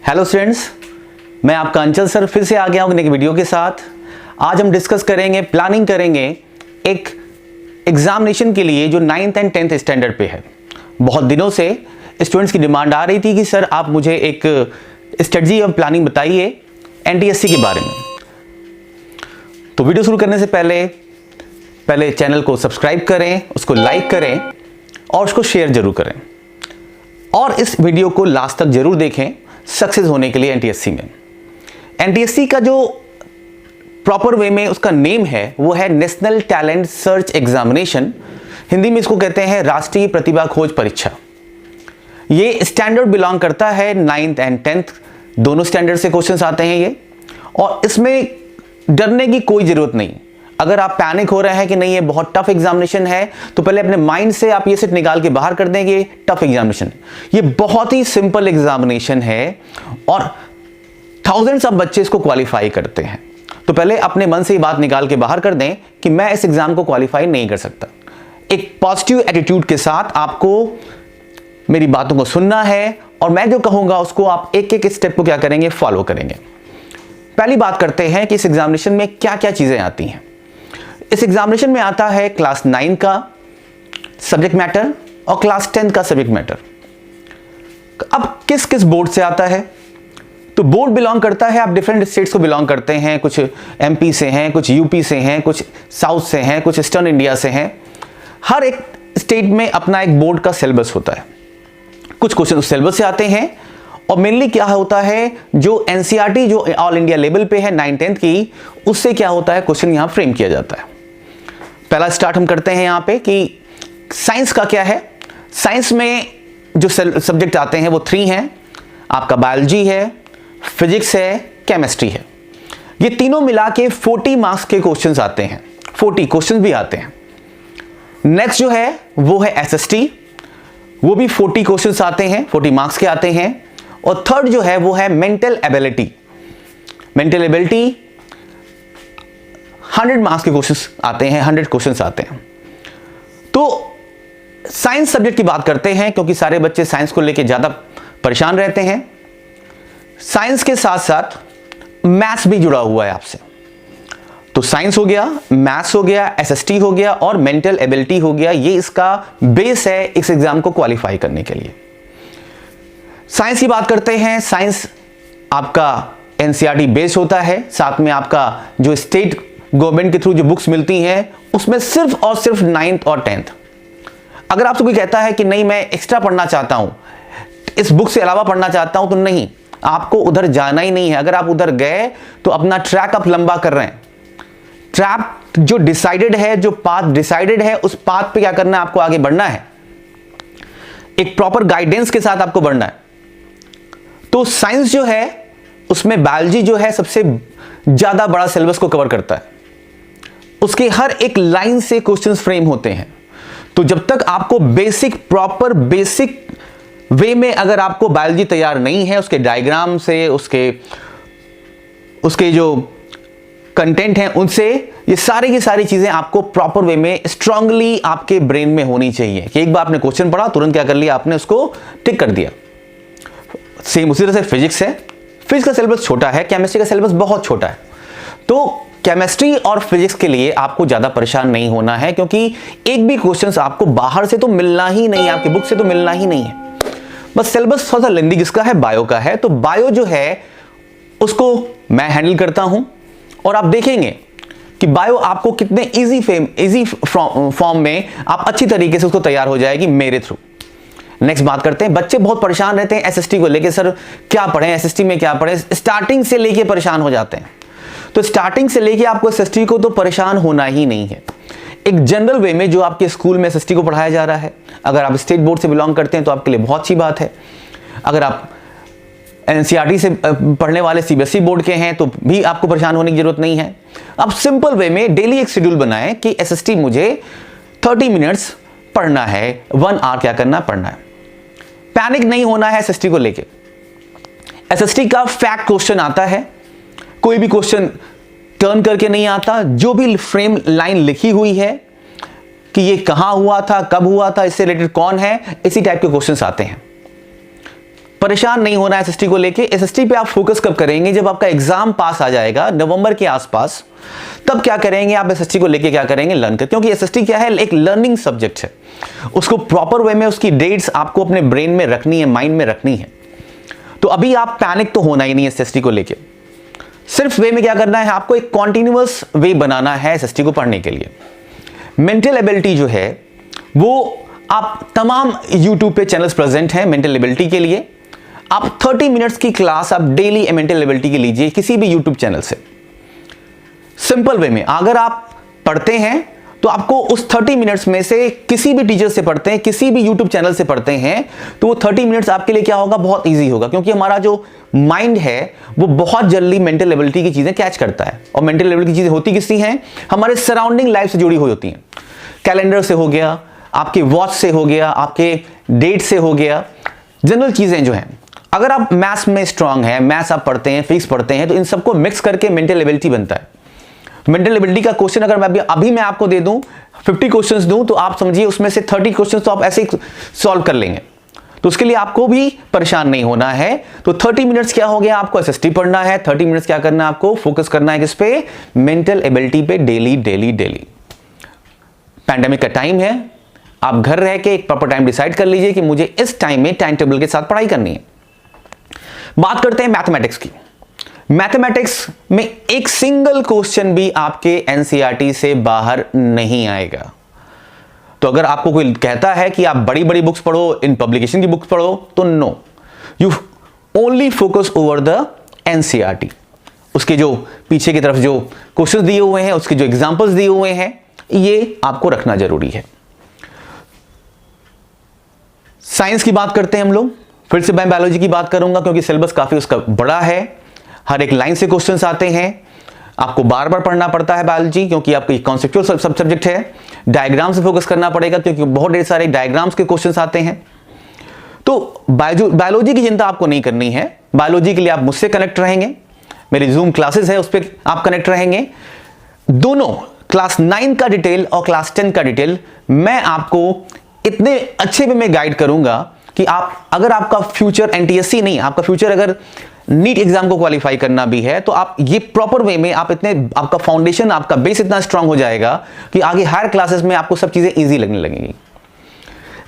Hello students, मैं आपका अंचल सर फिर से आ गया हूँ एक वीडियो के साथ। आज हम डिस्कस करेंगे, प्लानिंग करेंगे एक एग्जामिनेशन के लिए जो 9th एंड 10th स्टैंडर्ड पे है। बहुत दिनों से स्टूडेंट्स की डिमांड आ रही थी कि सर आप मुझे एक स्ट्रेटजी और प्लानिंग बताइए एनटीएससी के बारे में। तो वीडियो शुरू करने से पहले चैनल को सब्सक्राइब करें, उसको लाइक करें और उसको शेयर जरूर करें और इस वीडियो को लास्ट तक जरूर देखें सक्सेस होने के लिए। एनटीएससी का जो प्रॉपर वे में उसका नेम है वो है national talent search examination. Hindi में इसको कहते हैं राष्ट्रीय प्रतिभा खोज परीक्षा। ये स्टैंडर्ड बिलोंग करता है 9th एंड 10th दोनों स्टैंडर्ड से क्वेश्चंस आते हैं ये, और इसमें डरने की कोई जरूरत नहीं। अगर आप पैनिक हो रहे हैं कि नहीं ये बहुत टफ एग्जामिनेशन है, तो पहले अपने माइंड से आप ये सिर्फ निकाल के बाहर कर देंगे टफ एग्जामिनेशन। ये बहुत ही सिंपल एग्जामिनेशन है और थाउजेंड्स ऑफ बच्चे इसको क्वालिफाई करते हैं। तो पहले अपने मन से ये बात निकाल के बाहर कर दें कि मैं इस एग्जाम को क्वालिफाई नहीं कर सकता। एक पॉजिटिव एटीट्यूड के साथ आपको मेरी बातों को सुनना है और मैं जो कहूंगा उसको आप एक एक स्टेप को क्या करेंगे, फॉलो करेंगे। पहली बात करते हैं कि इस एग्जामिनेशन में क्या क्या चीजें आती हैं। इस एग्जामिनेशन में आता है क्लास 9 का सब्जेक्ट मैटर और क्लास 10 का सब्जेक्ट मैटर। अब किस किस बोर्ड से आता है, तो बोर्ड बिलोंग करता है, आप डिफरेंट स्टेट्स को बिलोंग करते हैं। कुछ एमपी से हैं, कुछ यूपी से हैं, कुछ साउथ से हैं, कुछ ईस्टर्न इंडिया से हैं। हर एक स्टेट में अपना एक बोर्ड का सिलेबस होता है। कुछ क्वेश्चन उस सिलेबस से आते हैं और मेनली क्या होता है जो एनसीईआरटी जो ऑल इंडिया लेवल पे है 9th 10th की, उससे क्या होता है क्वेश्चन यहां फ्रेम किया जाता है। पहला स्टार्ट हम करते हैं यहां पे कि साइंस का क्या है। साइंस में जो सब्जेक्ट आते हैं वो 3 हैं, आपका बायोलॉजी है, फिजिक्स है, केमिस्ट्री है। ये तीनों मिला के 40 मार्क्स के क्वेश्चंस आते हैं, 40 क्वेश्चंस भी आते हैं। नेक्स्ट जो है वो है एसएसटी, वो भी 40 क्वेश्चंस आते हैं, 40 मार्क्स के आते हैं। और थर्ड जो है वो है mental ability. Mental ability 100 marks के क्वेश्चंस आते हैं, 100 क्वेश्चंस आते हैं। तो साइंस सब्जेक्ट की बात करते हैं क्योंकि सारे बच्चे साइंस को लेकर ज्यादा परेशान रहते हैं। साइंस के साथ साथ मैथ्स भी जुड़ा हुआ है आपसे। तो साइंस हो गया, मैथ्स हो गया, एसएसटी हो गया और मेंटल एबिलिटी हो गया। ये इसका बेस है इस एग्जाम को क्वालिफाई करने के लिए। साइंस की बात करते हैं, साइंस आपका एनसीईआरटी बेस होता है, साथ में आपका जो स्टेट गवर्नमेंट के थ्रू जो बुक्स मिलती हैं उसमें सिर्फ और सिर्फ 9th और 10th। अगर आपसे कोई कहता है कि नहीं मैं एक्स्ट्रा पढ़ना चाहता हूं, इस बुक से अलावा पढ़ना चाहता हूं, तो नहीं, आपको उधर जाना ही नहीं है। अगर आप उधर गए तो अपना ट्रैक आप लंबा कर रहे हैं। ट्रैक जो डिसाइडेड है, जो पाथ डिसाइडेड है, उस पाथ पे क्या करना है, आपको आगे बढ़ना है। एक प्रॉपर गाइडेंस के साथ आपको बढ़ना है। तो साइंस जो है उसमें बायोलॉजी जो है सबसे ज्यादा बड़ा सिलेबस को कवर करता है। उसके हर एक लाइन से क्वेश्चंस फ्रेम होते हैं। तो जब तक आपको बेसिक प्रॉपर बेसिक वे में अगर आपको बायोलॉजी तैयार नहीं है, उसके डायग्राम से, उसके जो कंटेंट हैं उनसे, ये सारी की सारी चीजें आपको प्रॉपर वे में स्ट्रांगली आपके ब्रेन में होनी चाहिए कि एक बार आपने क्वेश्चन पढ़ा तुरंत क्या कर लिया, आपने उसको टिक कर दिया। सेम उसी तरह से फिजिक्स है। फिजिक्स का सिलेबस छोटा है, केमिस्ट्री का सिलेबस बहुत छोटा है। तो केमिस्ट्री और फिजिक्स के लिए आपको ज्यादा परेशान नहीं होना है क्योंकि एक भी क्वेश्चंस आपको बाहर से तो मिलना ही नहीं है, आपकी बुक से तो मिलना ही नहीं है। बस सिलेबस थोड़ा सा लेंदी किसका है, बायो का है। तो बायो जो है उसको मैं हैंडल करता हूं और आप देखेंगे कि बायो आपको कितने इजी फॉर्म में आप अच्छी तरीके से उसको तैयार हो जाएगी मेरे थ्रू। नेक्स्ट बात करते हैं, बच्चे बहुत परेशान रहते हैं एसएसटी को लेके, सर क्या पढ़ें, एसएसटी में क्या पढ़ें, स्टार्टिंग से लेके परेशान हो जाते हैं। तो स्टार्टिंग से लेके आपको एसएसटी को तो परेशान होना ही नहीं है। एक जनरल वे में जो आपके स्कूल में एसएसटी को पढ़ाया जा रहा है, अगर आप स्टेट बोर्ड से बिलोंग करते हैं तो आपके लिए बहुत अच्छी बात है। अगर आप एनसीईआरटी से पढ़ने वाले सीबीएसई बोर्ड के हैं तो भी आपको परेशान होने की जरूरत नहीं है। आप सिंपल वे में डेली एक शेड्यूल बनाएं कि एसएसटी मुझे 30 मिनट्स पढ़ना है, 1 आवर क्या करना पढ़ना है। पैनिक नहीं होना है एसएसटी को लेके। एसएसटी का फैक्ट क्वेश्चन आता है, कोई भी क्वेश्चन टर्न करके नहीं आता। जो भी फ्रेम लाइन लिखी हुई है कि ये कहां हुआ था, कब हुआ था, इससे रिलेटेड कौन है, इसी टाइप के क्वेश्चंस आते हैं। परेशान नहीं होना है एसएसटी को लेके। एसएसटी पे आप फोकस कब करेंगे? जब आपका एग्जाम पास आ जाएगा नवंबर के आसपास, तब क्या करेंगे आप एसएसटी को लेके, क्या करेंगे, लर्न कर, क्योंकि एसएसटी क्या है, एक लर्निंग सब्जेक्ट है। उसको प्रॉपर वे में उसकी डेट्स आपको अपने ब्रेन में रखनी है, माइंड में रखनी है। तो अभी आप पैनिक तो होना ही नहीं एसएसटी को लेके। सिर्फ वे में क्या करना है, आपको एक कॉन्टिन्यूअस वे बनाना है एसएसटी को पढ़ने के लिए। मेंटल एबिलिटी जो है वो आप तमाम YouTube पे चैनल्स प्रेजेंट हैं मेंटल एबिलिटी के लिए। आप 30 मिनट्स की क्लास आप डेली मेंटल एबिलिटी की लीजिए किसी भी YouTube चैनल से, सिंपल वे में। अगर आप पढ़ते हैं तो आपको उस 30 मिनट्स में से किसी भी टीचर से पढ़ते हैं, किसी भी YouTube चैनल से पढ़ते हैं, तो वो 30 मिनट्स आपके लिए क्या होगा, बहुत ईजी होगा। क्योंकि हमारा जो माइंड है वो बहुत जल्दी मेंटल एबिलिटी की चीजें कैच करता है। और मेंटल एबिलिटी की चीजें होती किसकी हैं, हमारे सराउंडिंग लाइफ से जुड़ी हुई होती हैं। कैलेंडर से हो गया, आपके वॉच से हो गया, आपके डेट से हो गया, जनरल चीजें जो हैं। अगर आप मैथ्स में स्ट्रांग हैं, मैथ्स आप पढ़ते हैं, फिजिक्स पढ़ते हैं, तो इन सबको मिक्स करके मेंटल एबिलिटी बनता है। मेंटल एबिलिटी का क्वेश्चन अगर मैं अभी मैं आपको दे दूं, 50 क्वेश्चंस दूं, तो आप समझिए उसमें से 30 क्वेश्चंस तो आप ऐसे ही सॉल्व कर लेंगे। तो उसके लिए आपको भी परेशान नहीं होना है। तो 30 मिनट्स क्या हो गया, आपको एसएसटी पढ़ना है। 30 मिनट्स क्या करना है, आपको फोकस करना है किस पे, मेंटल एबिलिटी पे, डेली डेली डेली। पैंडेमिक का टाइम है, आप घर रह के एक प्रॉपर टाइम डिसाइड कर लीजिए कि मुझे इस टाइम में टाइम टेबल के साथ पढ़ाई करनी है। बात करते हैं मैथमेटिक्स की। मैथमेटिक्स में एक सिंगल क्वेश्चन भी आपके एनसीईआरटी से बाहर नहीं आएगा। तो अगर आपको कोई कहता है कि आप बड़ी बड़ी बुक्स पढ़ो, इन पब्लिकेशन की बुक्स पढ़ो, तो no, you only focus over the NCERT. उसके जो पीछे की तरफ जो क्वेश्चन दिए हुए हैं, उसके जो एग्जांपल्स दिए हुए हैं, ये आपको रखना जरूरी है। साइंस की बात करते हैं हम लोग। फिर से मैं बायोलॉजी की बात करूंगा क्योंकि सिलेबस काफी उसका बड़ा है, हर एक लाइन से क्वेश्चंस आते हैं, आपको बार बार पढ़ना पड़ता है बायोलॉजी, क्योंकि आपकी कॉन्सेप्चुअल सब सब्जेक्ट है। डायग्राम से फोकस करना पड़ेगा क्योंकि बहुत ढेर सारे डायग्राम्स के क्वेश्चंस आते हैं। तो बायोलॉजी की चिंता आपको नहीं करनी है। बायोलॉजी के लिए आप मुझसे कनेक्ट रहेंगे, मेरी जूम क्लासेस है उस पर आप कनेक्ट रहेंगे। दोनों क्लास 9 का डिटेल और क्लास 10 का डिटेल मैं आपको इतने अच्छे वे में गाइड करूंगा कि आप, अगर आपका फ्यूचर एनटीएससी नहीं, आपका फ्यूचर अगर नीट एग्जाम को क्वालिफाई करना भी है, तो आप ये प्रॉपर वे में आप इतने, आपका फाउंडेशन, आपका बेस इतना स्ट्रांग हो जाएगा कि आगे हायर क्लासेस में आपको सब चीजें इजी लगने लगेंगी।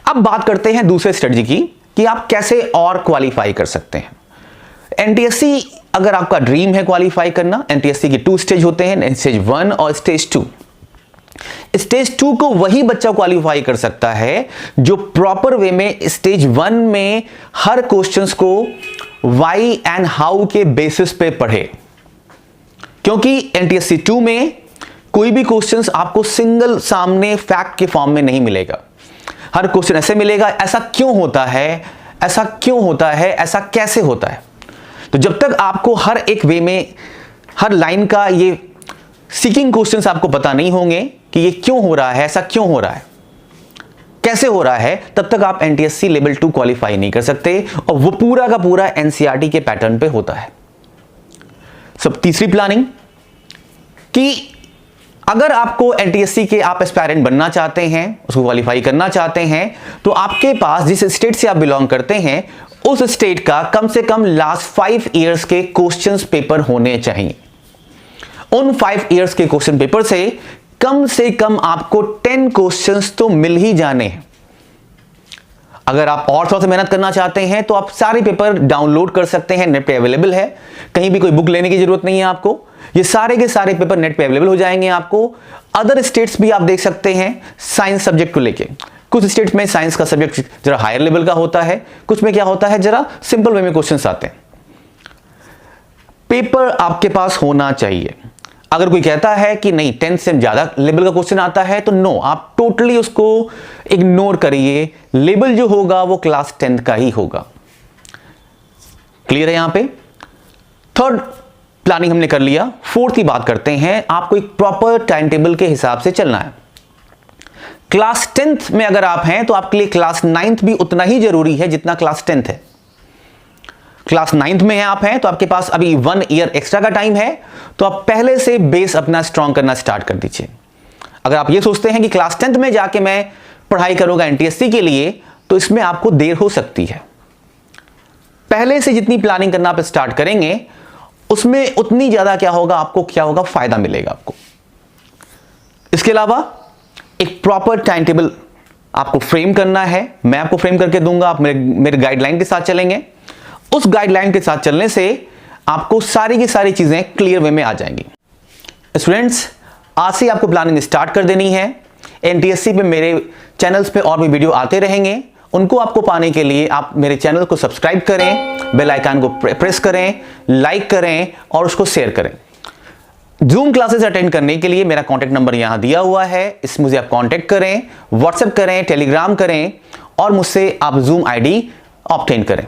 अब बात करते हैं दूसरे स्ट्रेटजी की कि आप कैसे और क्वालिफाई कर सकते हैं। एनटीएससी अगर आपका ड्रीम है क्वालिफाई करना, एनटीएससी के 2 स्टेज होते हैं, स्टेज 1 और स्टेज 2। स्टेज 2 को वही बच्चा क्वालिफाई कर सकता है जो प्रॉपर वे में स्टेज 1 में हर क्वेश्चंस को व्हाई एंड हाउ के बेसिस पे पढ़े। क्योंकि एनटीएससी 2 में कोई भी क्वेश्चंस आपको सिंगल सामने फैक्ट के फॉर्म में नहीं मिलेगा। हर क्वेश्चन ऐसे मिलेगा, ऐसा क्यों होता है, ऐसा क्यों होता है, ऐसा कैसे होता है। तो जब तक आपको हर एक वे में हर लाइन का ये सीकिंग क्वेश्चंस आपको पता नहीं होंगे कि ये क्यों हो रहा है, ऐसा क्यों हो रहा है, कैसे हो रहा है, तब तक आप एनटीएससी लेवल 2 क्वालिफाई नहीं कर सकते। और वो पूरा का पूरा एनसीईआरटी के पैटर्न पे होता है। सब तीसरी प्लानिंग कि अगर आपको एनटीएससी के आप एस्पायरेंट बनना चाहते हैं, उसको क्वालिफाई करना चाहते हैं, तो आपके पास जिस स्टेट से आप बिलोंग करते हैं उस स्टेट का कम से कम लास्ट 5 इयर्स के क्वेश्चंस पेपर होने चाहिए। उन 5 इयर्स के क्वेश्चन पेपर से कम आपको 10 क्वेश्चंस तो मिल ही जाने हैं। अगर आप और थोड़ा सा मेहनत करना चाहते हैं तो आप सारे पेपर डाउनलोड कर सकते हैं, नेट पे अवेलेबल है, कहीं भी कोई बुक लेने की जरूरत नहीं है आपको। ये सारे के सारे पेपर नेट पे अवेलेबल हो जाएंगे आपको। अदर स्टेट्स भी आप देख सकते हैं साइंस सब्जेक्ट को लेके। कुछ स्टेट्स में साइंस का सब्जेक्ट जरा हायर लेवल का होता है, कुछ में क्या होता है जरा सिंपल वे में क्वेश्चंस आते हैं। पेपर आपके पास होना चाहिए। अगर कोई कहता है कि नहीं 10 से ज्यादा लेवल का क्वेश्चन आता है, तो नो, आप टोटली उसको इग्नोर करिए। लेवल जो होगा वो क्लास 10 का ही होगा। क्लियर है यहां पे? थर्ड प्लानिंग हमने कर लिया। फोर्थ की बात करते हैं। आपको एक प्रॉपर टाइम टेबल के हिसाब से चलना है। क्लास 10th में अगर आप हैं तो आपके लिए क्लास 9th भी उतना ही जरूरी है जितना क्लास 10th है। क्लास 9th में आप हैं तो आपके पास अभी 1 ईयर एक्स्ट्रा का टाइम है, तो आप पहले से बेस अपना स्ट्रांग करना स्टार्ट कर दीजिए। अगर आप ये सोचते हैं कि क्लास 10th में जाके मैं पढ़ाई करूंगा एनटीएससी के लिए, तो इसमें आपको देर हो सकती है। पहले से जितनी प्लानिंग करना आप स्टार्ट करेंगे उसमें उतनी ज्यादा क्या होगा फायदा मिलेगा आपको। इसके अलावा एक प्रॉपर टाइम टेबल आपको फ्रेम करना है, मैं आपको फ्रेम करके दूंगा, आप मेरे गाइडलाइन के साथ चलेंगे। उस गाइडलाइन के साथ चलने से आपको सारी की सारी चीजें क्लियर वे में आ जाएंगी। स्टूडेंट्स, आज से आपको प्लानिंग स्टार्ट कर देनी है। एनटीएससी पे मेरे चैनल्स पे और भी वीडियो आते रहेंगे, उनको आपको पाने के लिए आप मेरे चैनल को सब्सक्राइब करें, बेल आइकन को प्रेस करें, लाइक करें और उसको शेयर करें। जूम क्लासेस अटेंड करने के लिए मेरा कॉन्टैक्ट नंबर यहां दिया हुआ है, इस मुझे आप कॉन्टैक्ट करें, व्हाट्सएप करें, टेलीग्राम करें और मुझसे आप जूम आईडी ऑब्टेन करें।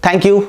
Thank you.